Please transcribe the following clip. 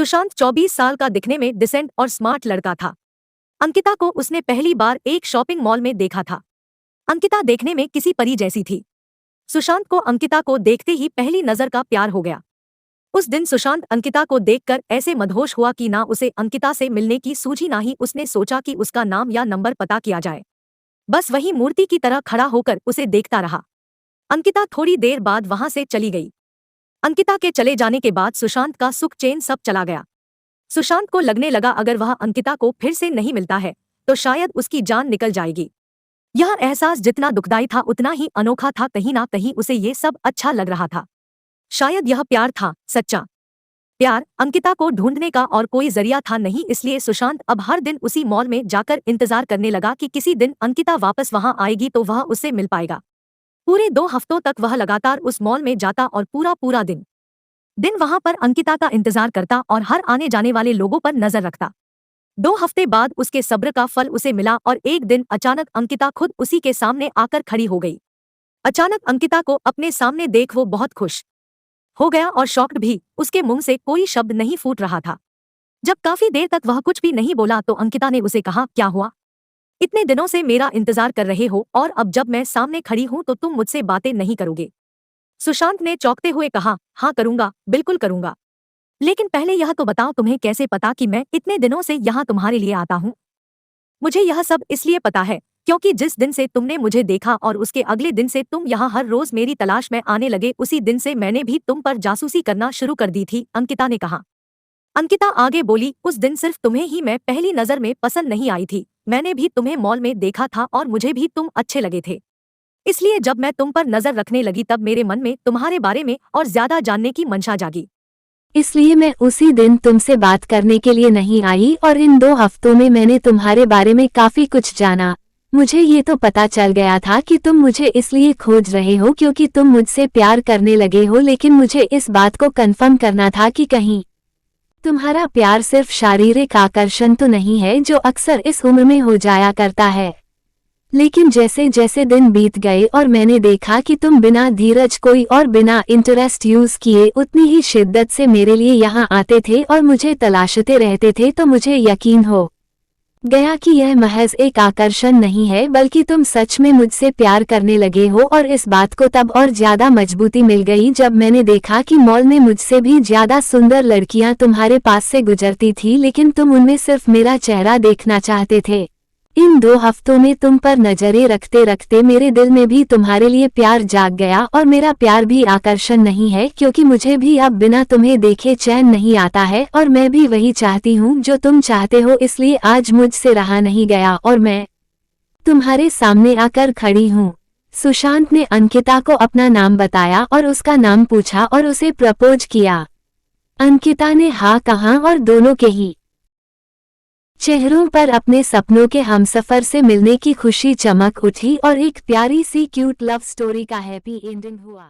सुशांत 24 साल का दिखने में डिसेंट और स्मार्ट लड़का था। अंकिता को उसने पहली बार एक शॉपिंग मॉल में देखा था। अंकिता देखने में किसी परी जैसी थी। सुशांत को अंकिता को देखते ही पहली नजर का प्यार हो गया। उस दिन सुशांत अंकिता को देखकर ऐसे मदहोश हुआ कि ना उसे अंकिता से मिलने की सूझी, ना ही उसने सोचा कि उसका नाम या नंबर पता किया जाए। बस वही मूर्ति की तरह खड़ा होकर उसे देखता रहा। अंकिता थोड़ी देर बाद वहां से चली गई। अंकिता के चले जाने के बाद सुशांत का सुख चैन सब चला गया। सुशांत को लगने लगा अगर वह अंकिता को फिर से नहीं मिलता है तो शायद उसकी जान निकल जाएगी। यह एहसास जितना दुखदाई था उतना ही अनोखा था। कहीं ना कहीं उसे ये सब अच्छा लग रहा था। शायद यह प्यार था, सच्चा प्यार। अंकिता को ढूंढने का और कोई जरिया था नहीं, इसलिए सुशांत अब हर दिन उसी मॉल में जाकर इंतजार करने लगा कि किसी दिन अंकिता वापस वहां आएगी तो वह उससे मिल पाएगा। पूरे 2 हफ्तों तक वह लगातार उस मॉल में जाता और पूरा दिन वहां पर अंकिता का इंतजार करता और हर आने जाने वाले लोगों पर नजर रखता। 2 हफ्ते बाद उसके सब्र का फल उसे मिला और एक दिन अचानक अंकिता खुद उसी के सामने आकर खड़ी हो गई। अचानक अंकिता को अपने सामने देख वो बहुत खुश हो गया और शॉक्ड भी। उसके मुंह से कोई शब्द नहीं फूट रहा था। जब काफी देर तक वह कुछ भी नहीं बोला तो अंकिता ने उसे कहा, क्या हुआ? इतने दिनों से मेरा इंतजार कर रहे हो और अब जब मैं सामने खड़ी हूं तो तुम मुझसे बातें नहीं करोगे? सुशांत ने चौंकते हुए कहा, हाँ करूंगा, बिल्कुल करूंगा। लेकिन पहले यह तो बताओ तुम्हें कैसे पता कि मैं इतने दिनों से यहाँ तुम्हारे लिए आता हूँ? मुझे यह सब इसलिए पता है क्योंकि जिस दिन से तुमने मुझे देखा और उसके अगले दिन से तुम यहाँ हर रोज मेरी तलाश में आने लगे, उसी दिन से मैंने भी तुम पर जासूसी करना शुरू कर दी थी, अंकिता ने कहा। अंकिता आगे बोली, उस दिन सिर्फ तुम्हें ही मैं पहली नजर में पसंद नहीं आई थी। मैंने भी तुम्हें मॉल में देखा था और मुझे भी तुम अच्छे लगे थे। इसलिए जब मैं तुम पर नजर रखने लगी तब मेरे मन में तुम्हारे बारे में और ज्यादा जानने की मंशा जागी। इसलिए मैं उसी दिन तुमसे बात करने के लिए नहीं आई और इन 2 हफ्तों में मैंने तुम्हारे बारे में काफी कुछ जाना। मुझे ये तो पता चल गया था कि तुम मुझे इसलिए खोज रहे हो क्योंकि तुम मुझसे प्यार करने लगे हो, लेकिन मुझे इस बात को कंफर्म करना था कि कहीं तुम्हारा प्यार सिर्फ शारीरिक आकर्षण तो नहीं है जो अक्सर इस उम्र में हो जाया करता है। लेकिन जैसे जैसे दिन बीत गए और मैंने देखा कि तुम बिना धीरज कोई और बिना इंटरेस्ट यूज किए उतनी ही शिद्दत से मेरे लिए यहाँ आते थे और मुझे तलाशते रहते थे, तो मुझे यकीन हो गया कि यह महज एक आकर्षण नहीं है बल्कि तुम सच में मुझसे प्यार करने लगे हो। और इस बात को तब और ज्यादा मजबूती मिल गई जब मैंने देखा कि मॉल में मुझसे भी ज्यादा सुंदर लड़कियां तुम्हारे पास से गुजरती थी, लेकिन तुम उनमें सिर्फ मेरा चेहरा देखना चाहते थे। इन 2 हफ्तों में तुम पर नजरें रखते रखते मेरे दिल में भी तुम्हारे लिए प्यार जाग गया। और मेरा प्यार भी आकर्षण नहीं है क्योंकि मुझे भी अब बिना तुम्हें देखे चैन नहीं आता है और मैं भी वही चाहती हूँ जो तुम चाहते हो, इसलिए आज मुझसे रहा नहीं गया और मैं तुम्हारे सामने आकर खड़ी हूँ। सुशांत ने अंकिता को अपना नाम बताया और उसका नाम पूछा और उसे प्रपोज किया। अंकिता ने हाँ कहा और दोनों के ही चेहरों पर अपने सपनों के हमसफर से मिलने की खुशी चमक उठी और एक प्यारी सी क्यूट लव स्टोरी का हैप्पी एंडिंग हुआ।